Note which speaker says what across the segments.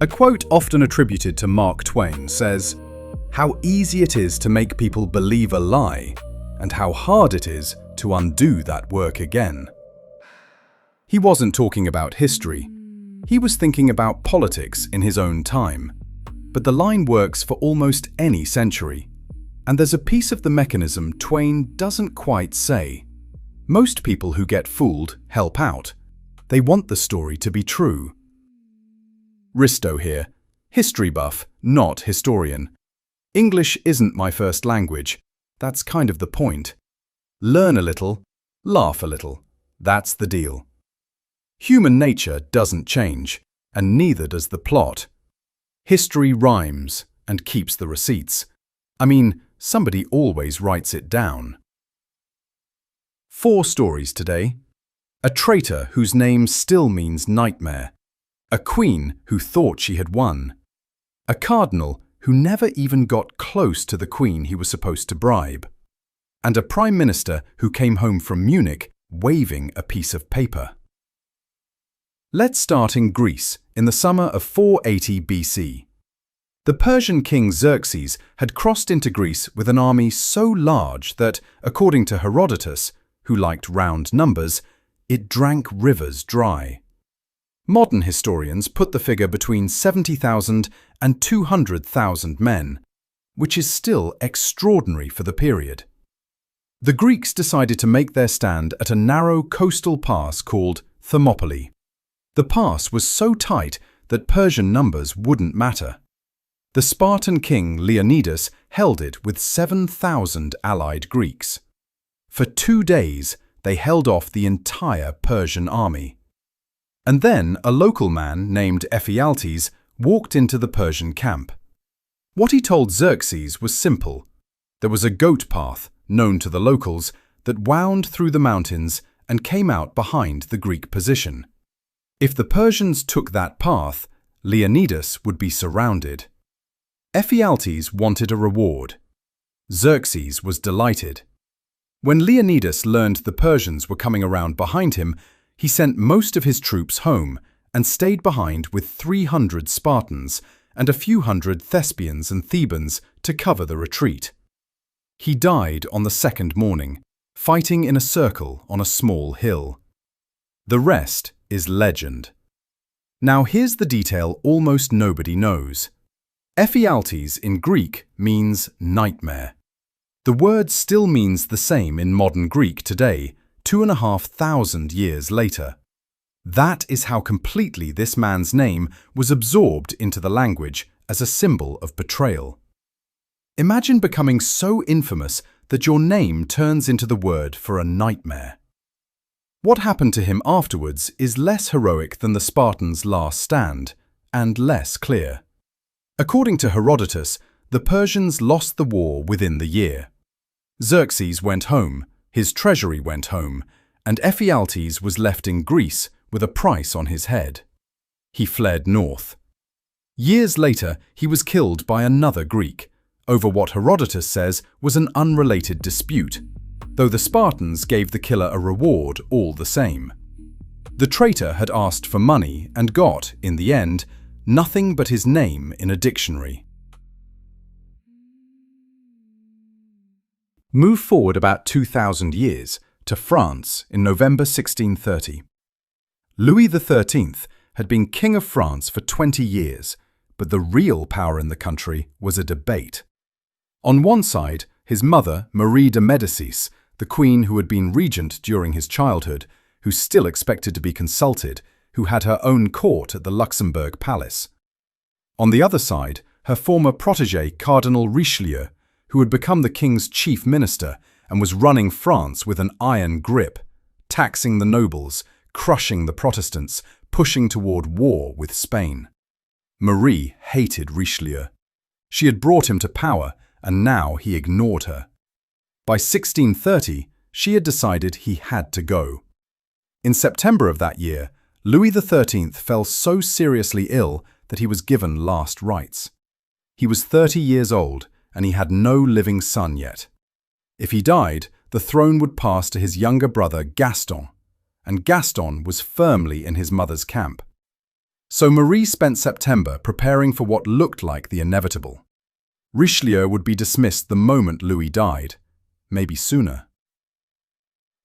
Speaker 1: A quote often attributed to Mark Twain says, "How easy it is to make people believe a lie, and how hard it is to undo that work again." He wasn't talking about history. He was thinking about politics in his own time. But the line works for almost any century. And there's a piece of the mechanism Twain doesn't quite say. Most people who get fooled help out. They want the story to be true. Risto here, history buff, not historian. English isn't my first language. That's kind of the point. Learn a little, laugh a little. That's the deal. Human nature doesn't change, and neither does the plot. History rhymes and keeps the receipts. I mean, somebody always writes it down. 4 stories today. A traitor whose name still means nightmare. A queen who thought she had won. A cardinal who never even got close to the queen he was supposed to bribe. And a prime minister who came home from Munich waving a piece of paper. Let's start in Greece in the summer of 480 BC. The Persian king Xerxes had crossed into Greece with an army so large that, according to Herodotus, who liked round numbers, it drank rivers dry. Modern historians put the figure between 70,000 and 200,000 men, which is still extraordinary for the period. The Greeks decided to make their stand at a narrow coastal pass called Thermopylae. The pass was so tight that Persian numbers wouldn't matter. The Spartan king Leonidas held it with 7,000 allied Greeks. For 2 days, they held off the entire Persian army. And then a local man named Ephialtes walked into the Persian camp. What he told Xerxes was simple. There was a goat path, known to the locals, that wound through the mountains and came out behind the Greek position. If the Persians took that path, Leonidas would be surrounded. Ephialtes wanted a reward. Xerxes was delighted. When Leonidas learned the Persians were coming around behind him, he sent most of his troops home and stayed behind with 300 Spartans and a few hundred Thespians and Thebans to cover the retreat. He died on the 2nd morning, fighting in a circle on a small hill. The rest is legend. Now here's the detail almost nobody knows. Ephialtes in Greek means nightmare. The word still means the same in modern Greek today, 2,500 years later. That is how completely this man's name was absorbed into the language as a symbol of betrayal. Imagine becoming so infamous that your name turns into the word for a nightmare. What happened to him afterwards is less heroic than the Spartans' last stand, and less clear. According to Herodotus, the Persians lost the war within the year. Xerxes went home, his treasury went home, and Ephialtes was left in Greece with a price on his head. He fled north. Years later, he was killed by another Greek, over what Herodotus says was an unrelated dispute, though the Spartans gave the killer a reward all the same. The traitor had asked for money and got, in the end, nothing but his name in a dictionary. Move forward about 2,000 years to France in November 1630. Louis XIII had been King of France for 20 years, but the real power in the country was a debate. On one side, his mother, Marie de Médicis, the queen who had been regent during his childhood, who still expected to be consulted, who had her own court at the Luxembourg Palace. On the other side, her former protégé, Cardinal Richelieu, who had become the king's chief minister and was running France with an iron grip, taxing the nobles, crushing the Protestants, pushing toward war with Spain. Marie hated Richelieu. She had brought him to power, and now he ignored her. By 1630, she had decided he had to go. In September of that year, Louis XIII fell so seriously ill that he was given last rites. He was 30 years old, and he had no living son yet. If he died, the throne would pass to his younger brother Gaston, and Gaston was firmly in his mother's camp. So Marie spent September preparing for what looked like the inevitable. Richelieu would be dismissed the moment Louis died, maybe sooner.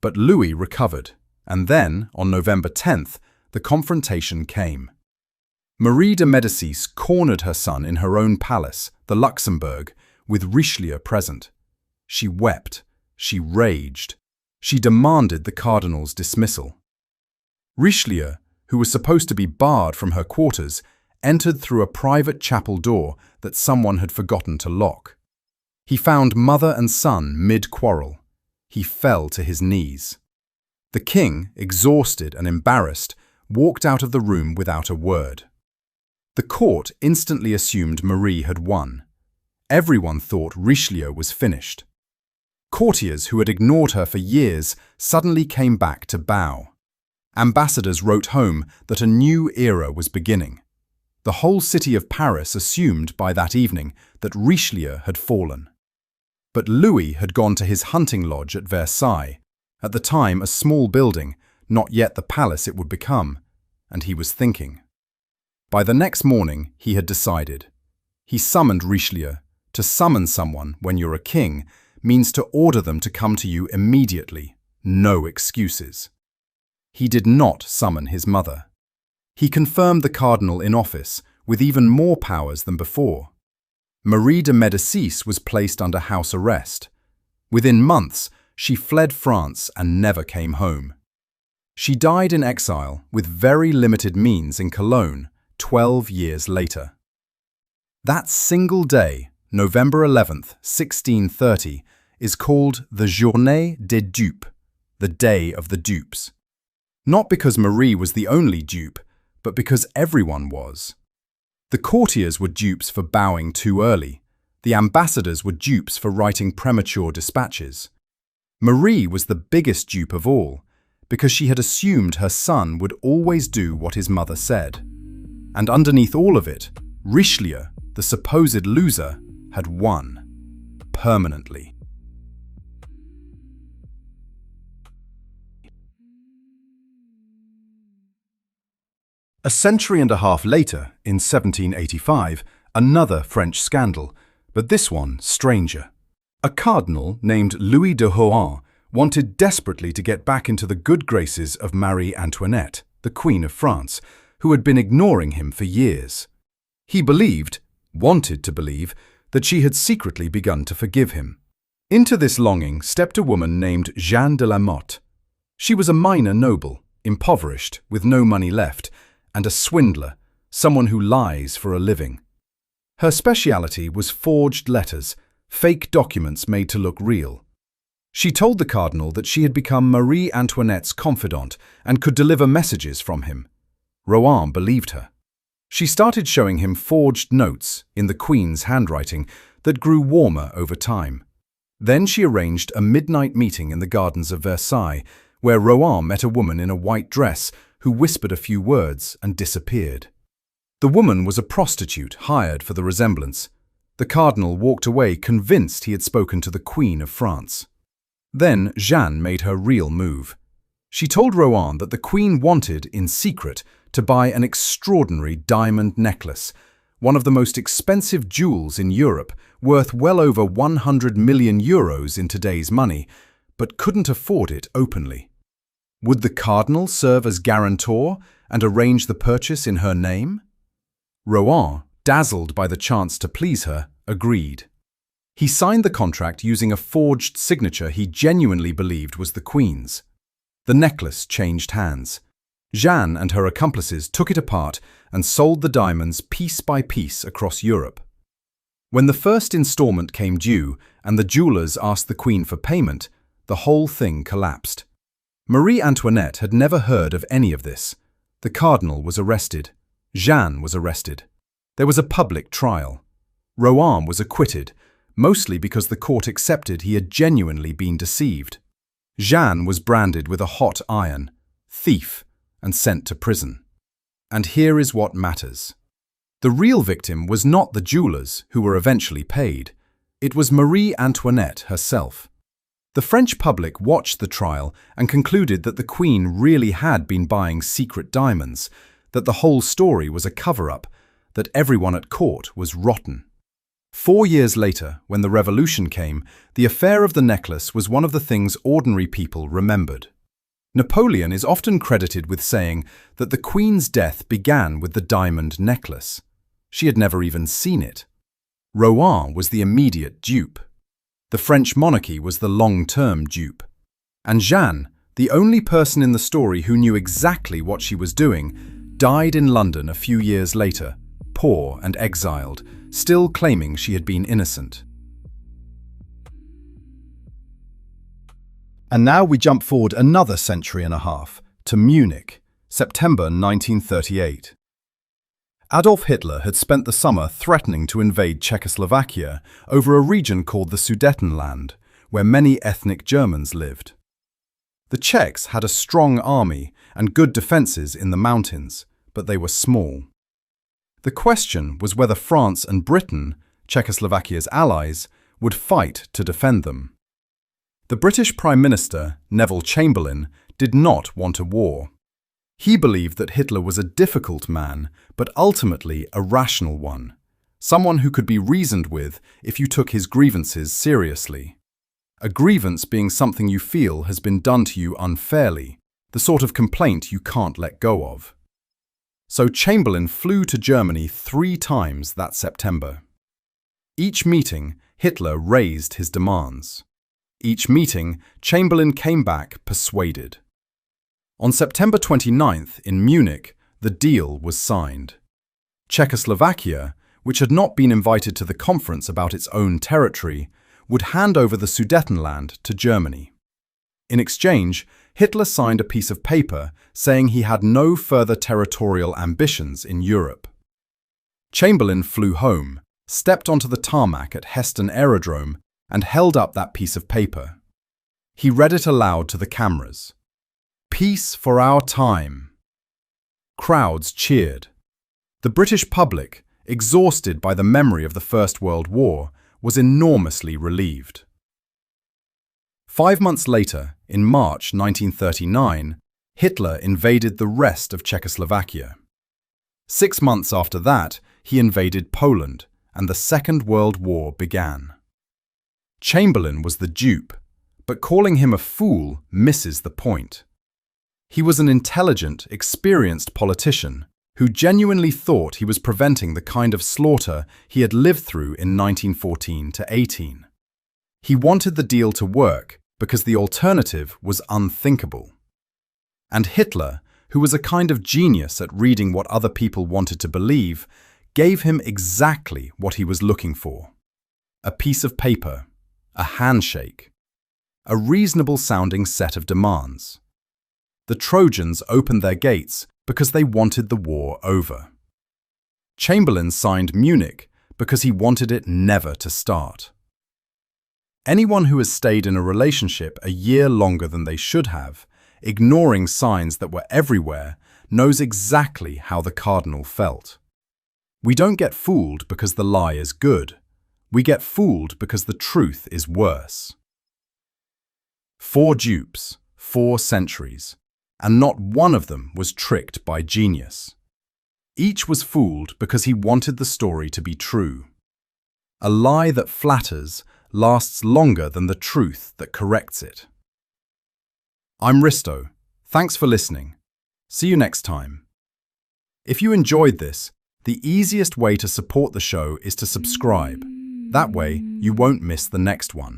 Speaker 1: But Louis recovered, and then, on November 10th, the confrontation came. Marie de Médicis cornered her son in her own palace, the Luxembourg, with Richelieu present. She wept, she raged, she demanded the cardinal's dismissal. Richelieu, who was supposed to be barred from her quarters, entered through a private chapel door that someone had forgotten to lock. He found mother and son mid-quarrel. He fell to his knees. The king, exhausted and embarrassed, walked out of the room without a word. The court instantly assumed Marie had won. Everyone thought Richelieu was finished. Courtiers who had ignored her for years suddenly came back to bow. Ambassadors wrote home that a new era was beginning. The whole city of Paris assumed by that evening that Richelieu had fallen. But Louis had gone to his hunting lodge at Versailles, at the time a small building, not yet the palace it would become, and he was thinking. By the next morning, he had decided. He summoned Richelieu. To summon someone when you're a king means to order them to come to you immediately, no excuses. He did not summon his mother. He confirmed the cardinal in office with even more powers than before. Marie de Médicis was placed under house arrest. Within months, she fled France and never came home. She died in exile with very limited means in Cologne 12 years later. That single day, November 11th, 1630, is called the Journée des Dupes, the Day of the Dupes. Not because Marie was the only dupe, but because everyone was. The courtiers were dupes for bowing too early. The ambassadors were dupes for writing premature dispatches. Marie was the biggest dupe of all, because she had assumed her son would always do what his mother said. And underneath all of it, Richelieu, the supposed loser, had won. Permanently. A century and a half later, in 1785, another French scandal, but this one stranger. A cardinal named Louis de Rohan wanted desperately to get back into the good graces of Marie Antoinette, the Queen of France, who had been ignoring him for years. He wanted to believe, that she had secretly begun to forgive him. Into this longing stepped a woman named Jeanne de la Motte. She was a minor noble, impoverished, with no money left, and a swindler, someone who lies for a living. Her speciality was forged letters, fake documents made to look real. She told the cardinal that she had become Marie Antoinette's confidant and could deliver messages from him. Rohan believed her. She started showing him forged notes in the Queen's handwriting that grew warmer over time. Then she arranged a midnight meeting in the gardens of Versailles, where Rohan met a woman in a white dress who whispered a few words and disappeared. The woman was a prostitute hired for the resemblance. The cardinal walked away convinced he had spoken to the Queen of France. Then Jeanne made her real move. She told Rohan that the Queen wanted, in secret, to buy an extraordinary diamond necklace, one of the most expensive jewels in Europe, worth well over 100 million euros in today's money, but couldn't afford it openly. Would the cardinal serve as guarantor and arrange the purchase in her name? Rohan, dazzled by the chance to please her, agreed. He signed the contract using a forged signature he genuinely believed was the Queen's. The necklace changed hands. Jeanne and her accomplices took it apart and sold the diamonds piece by piece across Europe. When the first installment came due and the jewelers asked the Queen for payment, the whole thing collapsed. Marie Antoinette had never heard of any of this. The cardinal was arrested. Jeanne was arrested. There was a public trial. Rohan was acquitted, mostly because the court accepted he had genuinely been deceived. Jeanne was branded with a hot iron, thief, and sent to prison. And here is what matters. The real victim was not the jewelers, who were eventually paid. It was Marie Antoinette herself. The French public watched the trial and concluded that the Queen really had been buying secret diamonds. that the whole story was a cover-up, that everyone at court was rotten. 4 years later, when the revolution came, the affair of the necklace was one of the things ordinary people remembered. Napoleon is often credited with saying that the Queen's death began with the diamond necklace. She had never even seen it. Rohan was the immediate dupe. The French monarchy was the long-term dupe. And Jeanne, the only person in the story who knew exactly what she was doing, died in London a few years later, poor and exiled, still claiming she had been innocent.
Speaker 2: And now we jump forward another century and a half, to Munich, September 1938. Adolf Hitler had spent the summer threatening to invade Czechoslovakia over a region called the Sudetenland, where many ethnic Germans lived. The Czechs had a strong army and good defences in the mountains, but they were small. The question was whether France and Britain, Czechoslovakia's allies, would fight to defend them. The British Prime Minister, Neville Chamberlain, did not want a war. He believed that Hitler was a difficult man, but ultimately a rational one, someone who could be reasoned with if you took his grievances seriously. A grievance being something you feel has been done to you unfairly, the sort of complaint you can't let go of. So Chamberlain flew to Germany 3 times that September. Each meeting, Hitler raised his demands. Each meeting, Chamberlain came back persuaded. On September 29th in Munich, the deal was signed. Czechoslovakia, which had not been invited to the conference about its own territory, would hand over the Sudetenland to Germany. In exchange, Hitler signed a piece of paper saying he had no further territorial ambitions in Europe. Chamberlain flew home, stepped onto the tarmac at Heston Aerodrome, and held up that piece of paper. He read it aloud to the cameras. "Peace for our time." Crowds cheered. The British public, exhausted by the memory of the First World War, was enormously relieved. 5 months later, in March 1939, Hitler invaded the rest of Czechoslovakia. 6 months after that, he invaded Poland, and the Second World War began. Chamberlain was the dupe, but calling him a fool misses the point. He was an intelligent, experienced politician who genuinely thought he was preventing the kind of slaughter he had lived through in 1914 to 18. He wanted the deal to work because the alternative was unthinkable. And Hitler, who was a kind of genius at reading what other people wanted to believe, gave him exactly what he was looking for. A piece of paper, a handshake, a reasonable-sounding set of demands. The Trojans opened their gates because they wanted the war over. Chamberlain signed Munich because he wanted it never to start. Anyone who has stayed in a relationship a year longer than they should have, ignoring signs that were everywhere, knows exactly how the cardinal felt. We don't get fooled because the lie is good. We get fooled because the truth is worse. 4 dupes, 4 centuries, and not one of them was tricked by genius. Each was fooled because he wanted the story to be true. A lie that flatters lasts longer than the truth that corrects it. I'm Risto. Thanks for listening. See you next time. If you enjoyed this, the easiest way to support the show is to subscribe. That way, you won't miss the next one.